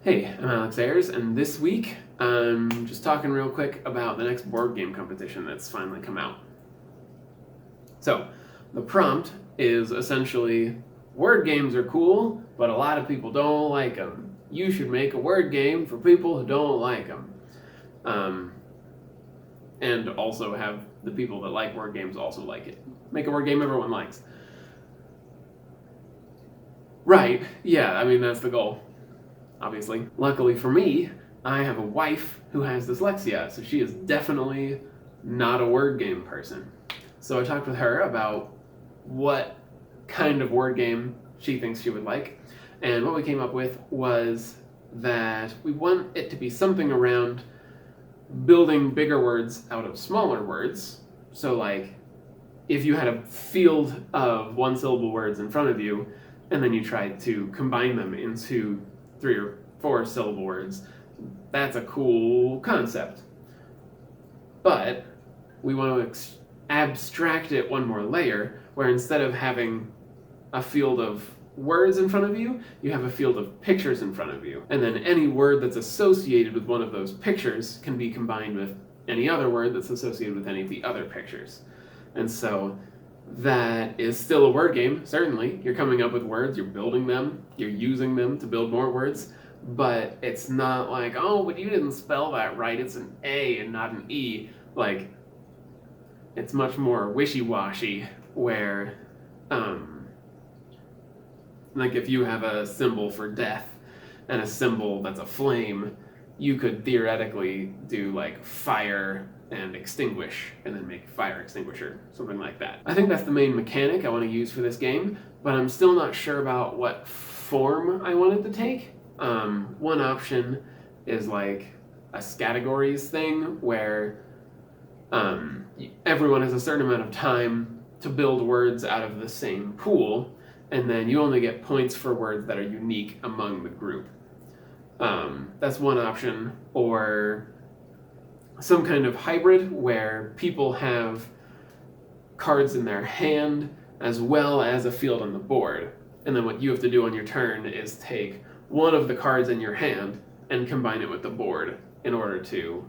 Hey, I'm Æyers, and this week I'm just talking real quick about the next board game competition that's finally come out. So, the prompt is essentially, word games are cool, but a lot of people don't like them. You should make a word game for people who don't like them. And also have the people that like word games also like it. Make a word game everyone likes. Right, yeah, I mean, that's the goal. Obviously. Luckily for me, I have a wife who has dyslexia, so she is definitely not a word game person. So I talked with her about what kind of word game she thinks she would like, and what we came up with was that we want it to be something around building bigger words out of smaller words. So, like, if you had a field of one-syllable words in front of you, and then you tried to combine them into 3 or 4 syllable words, that's a cool concept. But we want to abstract it one more layer, where instead of having a field of words in front of you, you have a field of pictures in front of you. And then any word that's associated with one of those pictures can be combined with any other word that's associated with any of the other pictures. And so that is still a word game, certainly. You're coming up with words, you're building them, you're using them to build more words, but it's not like, oh, but you didn't spell that right, it's an A and not an E. Like, it's much more wishy-washy, where, like if you have a symbol for death and a symbol that's a flame, you could theoretically do like fire and extinguish, and then make fire extinguisher, something like that. I think that's the main mechanic I want to use for this game, but I'm still not sure about what form I want it to take. One option is like a categories thing, where everyone has a certain amount of time to build words out of the same pool, and then you only get points for words that are unique among the group. That's one option, or some kind of hybrid where people have cards in their hand as well as a field on the board. And then what you have to do on your turn is take one of the cards in your hand and combine it with the board in order to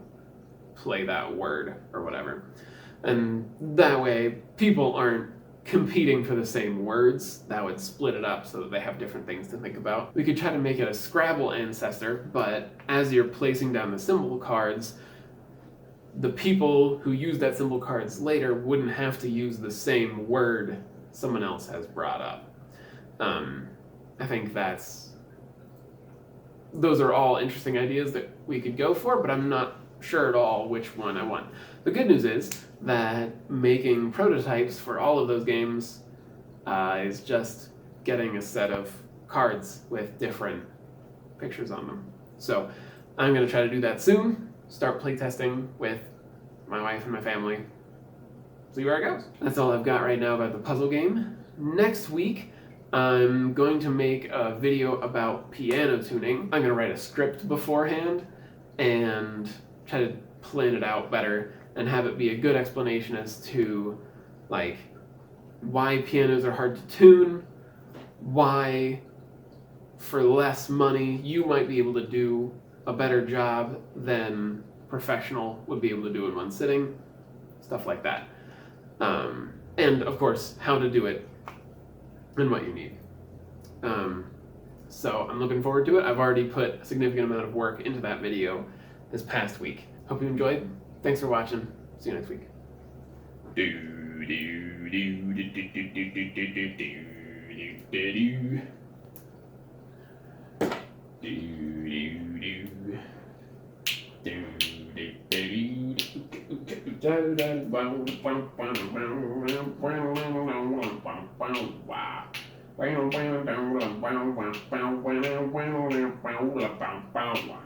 play that word or whatever. And that way, people aren't competing for the same words. That would split it up so that they have different things to think about. We could try to make it a Scrabble ancestor, but as you're placing down the symbol cards, the people who use that symbol cards later wouldn't have to use the same word someone else has brought up. I think those are all interesting ideas that we could go for, but I'm not sure at all which one I want. The good news is that making prototypes for all of those games is just getting a set of cards with different pictures on them. So I'm going to try to do that soon, start playtesting with my wife and my family, see where it goes. That's all I've got right now about the puzzle game. Next week, I'm going to make a video about piano tuning. I'm going to write a script beforehand and try to plan it out better and have it be a good explanation as to like why pianos are hard to tune, why for less money you might be able to do a better job than a professional would be able to do in one sitting, stuff like that. And of course, how to do it and what you need. So I'm looking forward to it. I've already put a significant amount of work into that video this past week. Hope you enjoyed. Thanks for watching. See you next week. Wow.